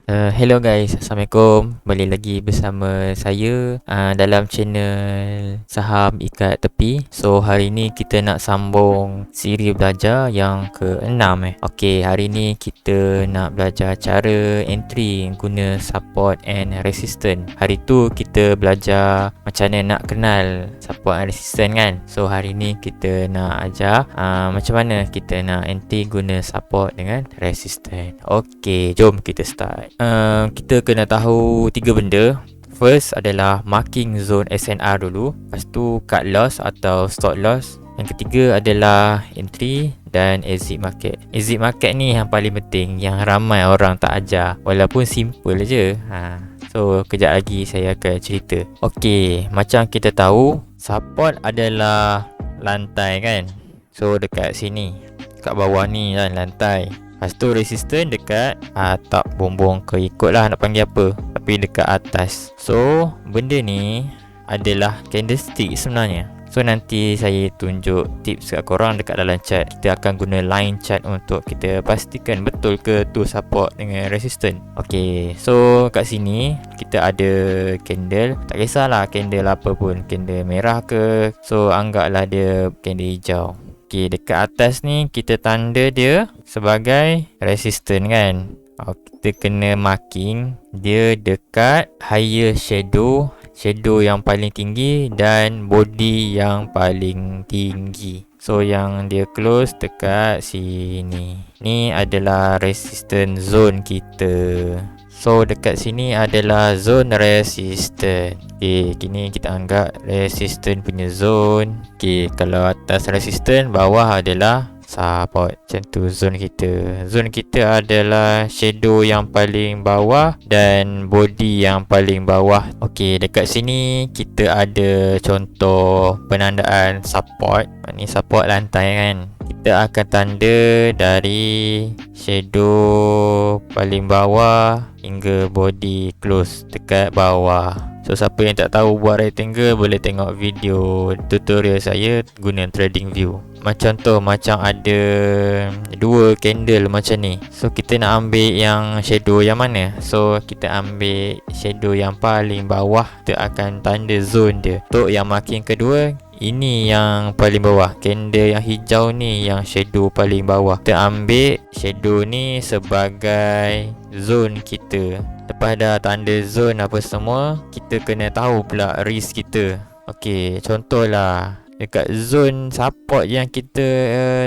Hello guys, Assalamualaikum. Kembali lagi bersama saya dalam channel Saham Ikat Tepi. So hari ni kita nak sambung siri belajar yang ke-6 Okey, hari ni kita nak belajar cara entry guna support and resistance. Hari tu kita belajar macam mana nak kenal support and resistance kan. So hari ni kita nak ajar macam mana kita nak entry guna support dengan resistance. Okey, jom kita start. Kita kena tahu 3 benda. First adalah marking zone SNR dulu. Lepas tu cut loss atau stop loss. Yang ketiga adalah entry dan exit market. Exit market ni yang paling penting, yang ramai orang tak ajar, walaupun simple je. So kejap lagi saya akan cerita. Okey, macam kita tahu, support adalah lantai kan. So dekat sini, kat bawah ni kan lantai. Lepas tu resistance dekat tak bumbung ke ikut lah nak panggil apa, tapi dekat atas. So benda ni adalah candlestick sebenarnya. So nanti saya tunjuk tips kat korang dekat dalam chart. Kita akan guna line chart untuk kita pastikan betul ke tu support dengan resistance. Okay, so kat sini kita ada candle. Tak kisahlah candle apa pun, candle merah ke. So anggaplah dia candle hijau. Okay, dekat atas ni kita tanda dia sebagai resistance kan. Kita kena marking dia dekat higher shadow yang paling tinggi dan body yang paling tinggi. So yang dia close dekat sini. Ni adalah resistance zone kita. So dekat sini adalah zone resistance. Okay, kini kita anggap resistance punya zone. Okay, kalau atas resistance, bawah adalah support. Macam tu zone kita. Zone kita adalah shadow yang paling bawah dan body yang paling bawah. Okay, dekat sini kita ada contoh penandaan support. Ni support lantai kan. Kita akan tanda dari shadow paling bawah hingga body close dekat bawah. So siapa yang tak tahu buat rectangle boleh tengok video tutorial saya guna trading view. Macam tu, macam ada dua candle macam ni. So kita nak ambil yang shadow yang mana? So kita ambil shadow yang paling bawah. Kita akan tanda zone dia. Untuk yang marking kedua, ini yang paling bawah. Candle yang hijau ni yang shadow paling bawah. Kita ambil shadow ni sebagai zone kita. Lepas dah tanda zone apa semua, kita kena tahu pula risk kita. Okey, contohlah dekat zone support yang kita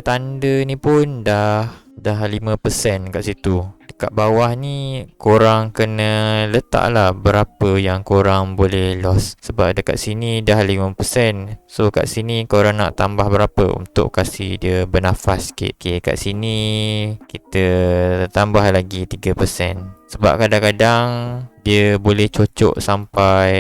tanda ni pun dah 5% kat situ. Dekat bawah ni korang kena letak lah berapa yang korang boleh loss. Sebab dekat sini dah 5%. So kat sini korang nak tambah berapa untuk kasih dia bernafas sikit. Okay, kat sini kita tambah lagi 3%. Sebab kadang-kadang dia boleh cocok sampai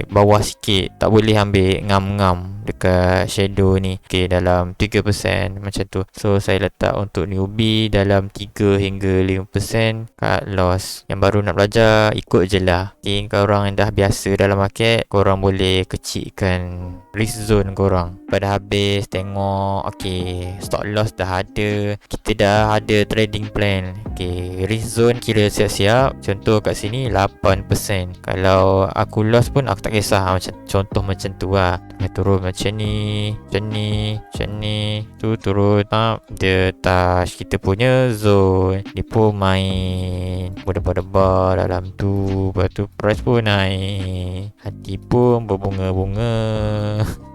bawah sikit. Tak boleh ambil ngam-ngam dekat shadow ni. Okay, dalam 3% macam tu. So saya letak untuk newbie dalam 3 hingga 5% cut loss. Yang baru nak belajar ikut je lah. Okay, korang yang dah biasa dalam market, korang boleh kecilkan risk zone korang. Pada habis tengok, okay, stop loss dah ada, kita dah ada trading plan. Okay, risk zone kira siap-siap. Contoh kat sini 8%. Kalau aku loss pun aku tak kisah. Macam contoh macam tu lah. Dia turun macam ni, macam ni, tu turun dia touch kita punya zone. Dia pun main berdebar-debar dalam tu. Lepas tu price pun naik, hati pun berbunga-bunga.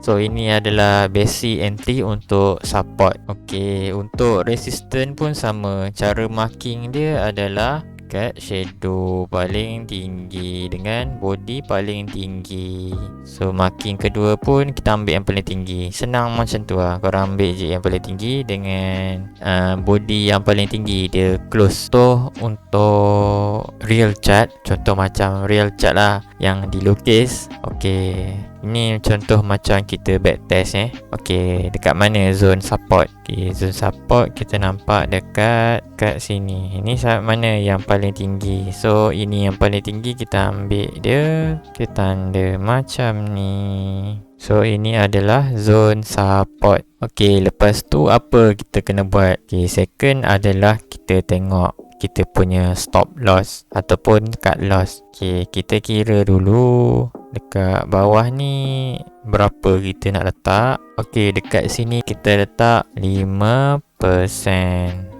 So ini adalah basic entry untuk support. Okay, untuk resistance pun sama. Cara marking dia adalah kat shadow paling tinggi dengan body paling tinggi. So marking kedua pun kita ambil yang paling tinggi. Senang macam tu lah. Korang ambil je yang paling tinggi dengan body yang paling tinggi. Dia close. So untuk real chart, contoh macam real chart lah yang dilukis. Okay, ini contoh macam kita backtest Okay, dekat mana zone support? Okay, zone support kita nampak dekat sini. Ini mana yang paling tinggi? So ini yang paling tinggi, kita ambil dia, kita tanda macam ni. So ini adalah zone support. Okey, lepas tu apa kita kena buat? Okey, second adalah kita tengok kita punya stop loss ataupun cut loss. Okay, kita kira dulu dekat bawah ni berapa kita nak letak. Okay, dekat sini kita letak 5%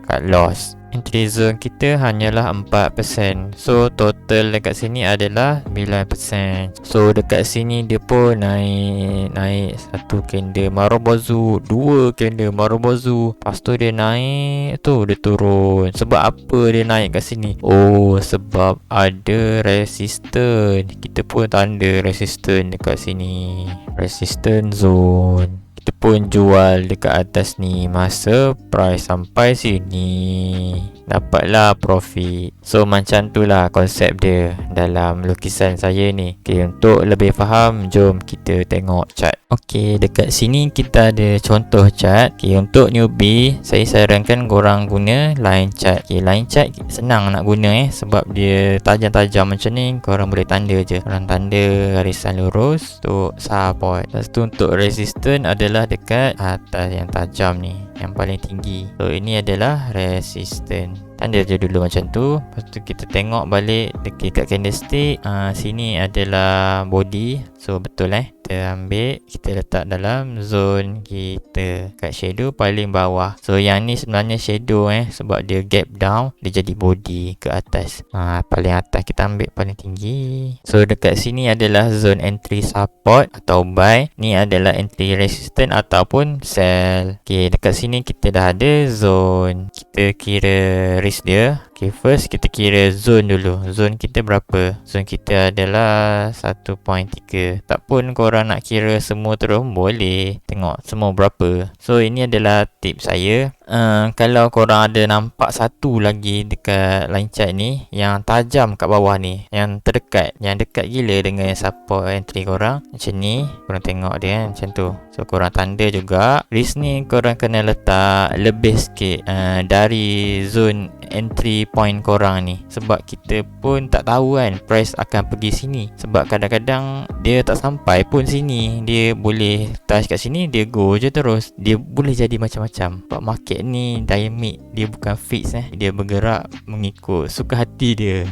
cut loss. Entry zone kita hanyalah 4%. So total dekat sini adalah 9%. So dekat sini dia pun naik satu candle Marubozu, dua candle Marubozu. Lepas tu dia naik tu, dia turun. Sebab apa dia naik kat sini? Oh, sebab ada resistance. Kita pun tanda resistance dekat sini. Resistance zone. Kita pun jual dekat atas ni. Masa price sampai sini, dapatlah profit. So macam tu lah konsep dia dalam lukisan saya ni. Okay, untuk lebih faham, jom kita tengok chart. Okay, dekat sini kita ada contoh chart. Okay, untuk newbie, saya sarankan korang guna line chart. Okay, line chart senang nak guna sebab dia tajam-tajam macam ni. Korang boleh tanda je. Korang tanda garisan lurus untuk support. Lepas tu untuk resistance adalah dekat atas yang tajam ni, yang paling tinggi. So ini adalah resistance. Tanda je dulu macam tu. Lepas tu kita tengok balik dekat candlestick. Sini adalah body. So betul kita ambil, kita letak dalam zone kita kat shadow paling bawah. So yang ni sebenarnya shadow sebab dia gap down, dia jadi body ke atas. Paling atas kita ambil paling tinggi. So dekat sini adalah zone entry support atau buy. Ni adalah entry resistance ataupun sell. Okay, dekat sini kita dah ada zone. Kita kira risk dia. Okay, first kita kira zone dulu. Zone kita berapa? Zone kita adalah 1.3. Tak pun korang nak kira semua terus boleh. Tengok semua berapa. So ini adalah tip saya. Kalau korang ada nampak satu lagi dekat line chart ni yang tajam kat bawah ni, yang terdekat, yang dekat gila dengan support entry korang, macam ni, korang tengok dia macam tu. So korang tanda juga. Risk ni korang kena letak lebih sikit dari zone entry point korang ni, sebab kita pun tak tahu kan price akan pergi sini. Sebab kadang-kadang dia tak sampai pun sini, dia boleh touch kat sini, dia go je terus. Dia boleh jadi macam-macam. Sebab market ni dynamic, dia bukan fix dia bergerak mengikut suka hati dia.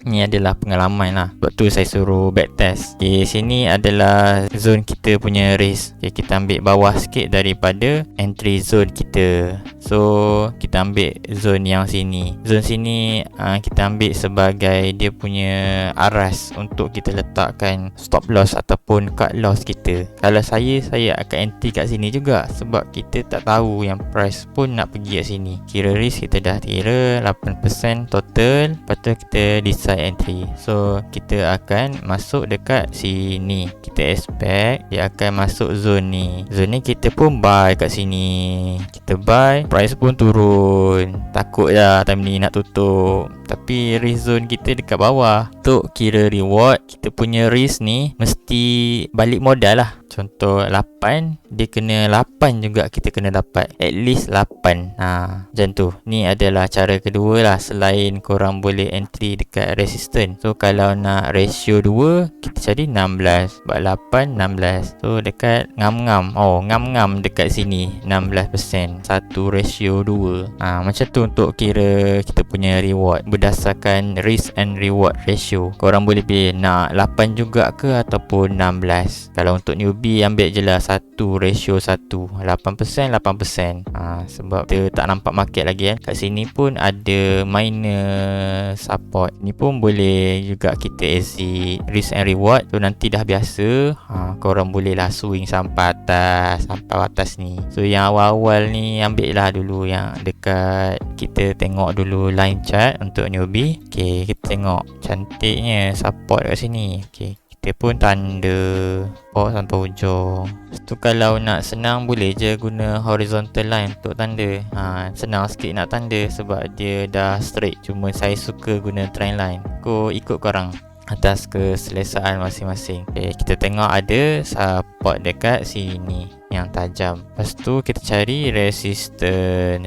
Ni adalah pengalaman lah. Sebab tu saya suruh backtest. Okay, sini adalah zone kita punya risk. Okay, kita ambil bawah sikit daripada entry zone kita. So kita ambil zone yang sini. Zone sini kita ambil sebagai dia punya aras untuk kita letakkan stop loss ataupun cut loss kita. Kalau saya akan entry kat sini juga, sebab kita tak tahu yang price pun nak pergi kat sini. Kira risk kita dah kira 8% total. Lepas tu kita decide entry. So kita akan masuk dekat sini. Kita expect dia akan masuk zone ni. Zone ni kita pun buy kat sini. Kita buy, price pun turun. Takut lah time ni nak tutup. Tapi risk zone kita dekat bawah. Untuk kira reward, kita punya risk ni mesti balik modal lah. Contoh 8, dia kena 8 juga kita kena dapat. At least 8. Macam tu. Ni adalah cara kedua lah, selain korang boleh entry dekat resistance. So kalau nak ratio 2, kita cari 16. Sebab 8, 16. So dekat ngam-ngam. Ngam-ngam dekat sini 16%. 1 ratio 2. Macam tu untuk kira kita punya reward berdasarkan risk and reward ratio. Korang boleh pilih nak 8 juga ke ataupun 16. Kalau untuk newbie, ambil je lah 1 ratio 1. 8%, 8%. Sebab kita tak nampak market lagi Kat sini pun ada minor support. Ni pun boleh juga kita exit risk and reward. So nanti dah biasa, korang boleh lah swing sampai atas ni. So yang awal-awal ni ambil lah dulu yang dekat. Kita tengok dulu line chart untuk newbie. Okay, kita tengok cantiknya support kat sini. Okay, kita pun tanda sampai hujung. Lepas tu kalau nak senang, boleh je guna horizontal line untuk tanda. Senang sikit nak tanda sebab dia dah straight. Cuma saya suka guna trend line. Ikut korang atas keselesaan masing-masing. Okay, kita tengok ada support dekat sini. Yang yang tajam. Lepas tu kita cari resisten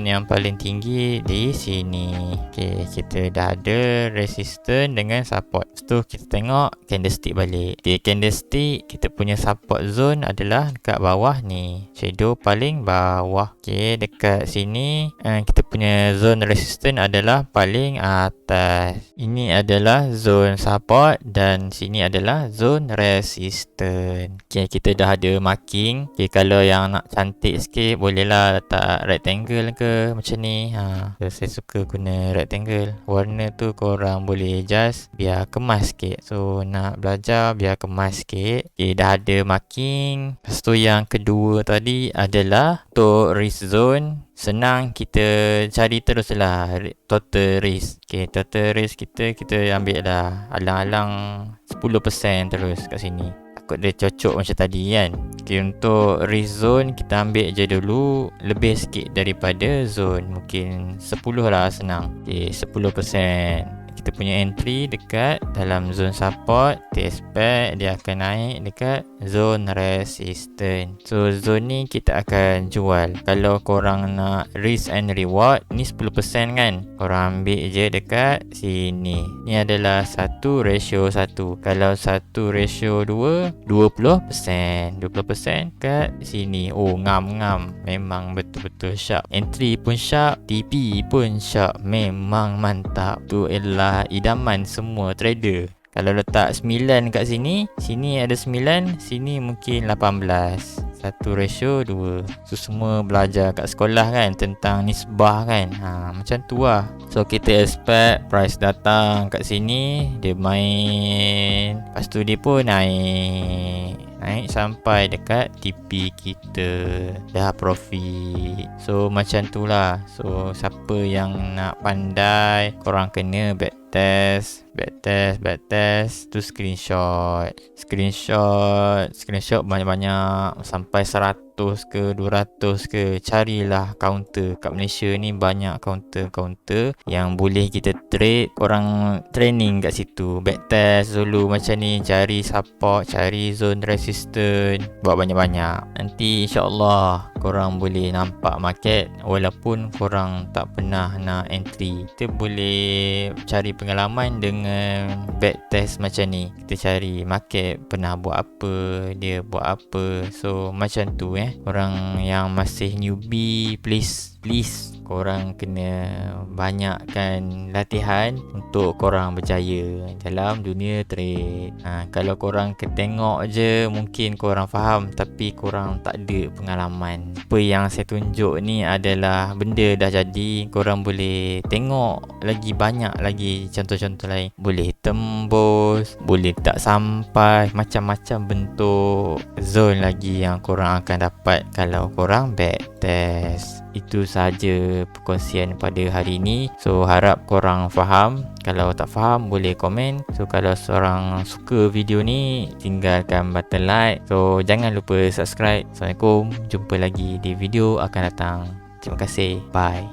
yang paling tinggi di sini. Okay, kita dah ada resisten dengan support. Lepas tu kita tengok candlestick balik. Okay, candlestick kita punya support zone adalah dekat bawah ni, shadow paling bawah. Okay, dekat sini kita punya zone resisten adalah paling atas. Ini adalah zone support dan sini adalah zone resisten. Okay, kita dah ada marking. Okay, kalau yang nak cantik sikit bolehlah letak rectangle ke macam ni. Saya suka guna rectangle. Warna tu korang boleh adjust biar kemas sikit. So nak belajar biar kemas sikit. Okay, dah ada marking. Lepas tu yang kedua tadi adalah untuk risk zone. Senang, kita cari terus lah total risk. Okay, total risk kita ambil dah alang-alang 10% terus kat sini. Takut dia cocok macam tadi kan. Okay, untuk risk zone kita ambil je dulu lebih sikit daripada zone. Mungkin 10 lah senang. Okay, 10%. Kita punya entry dekat dalam zone support, kita expect dia akan naik dekat zone resistance. So zone ni kita akan jual. Kalau korang nak risk and reward, ni 10% kan, korang ambil je dekat sini. Ni adalah 1:1. Kalau 1:2, 20% kat sini. Oh, ngam. Memang betul-betul sharp. Entry pun sharp, TP pun sharp. Memang mantap. Tu ialah idaman semua trader. Kalau letak 9 kat sini, sini ada 9, sini mungkin 18. 1:2. So semua belajar kat sekolah kan tentang nisbah kan. Macam tu lah. So kita expect price datang kat sini, dia main, lepas tu dia pun naik sampai dekat TP kita, dah profit. So macam tu lah. So siapa yang nak pandai, korang kena backtest tu screenshot banyak-banyak sampai 100 ke 200 ke. Carilah counter. Kat Malaysia ni banyak counter yang boleh kita trade. Korang training kat situ, backtest dulu macam ni, cari support, cari zone resistance, buat banyak-banyak. Nanti insyaAllah korang boleh nampak market walaupun korang tak pernah nak entry. Kita boleh cari pengalaman dengan backtest macam ni. Kita cari market pernah buat apa, dia buat apa. So macam tu Orang yang masih newbie, please korang kena banyakkan latihan untuk korang berjaya dalam dunia trade. Kalau korang ketengok je, mungkin korang faham tapi korang tak ada pengalaman. Apa yang saya tunjuk ni adalah benda dah jadi. Korang boleh tengok lagi banyak lagi contoh-contoh lain. Boleh tembus, boleh tak sampai, macam-macam bentuk zone lagi yang korang akan dapat kalau korang backtest. Itu sahaja perkongsian pada hari ini. So harap korang faham. Kalau tak faham boleh komen. So kalau seorang suka video ni, tinggalkan button like. So jangan lupa subscribe. Assalamualaikum. Jumpa lagi di video akan datang. Terima kasih. Bye.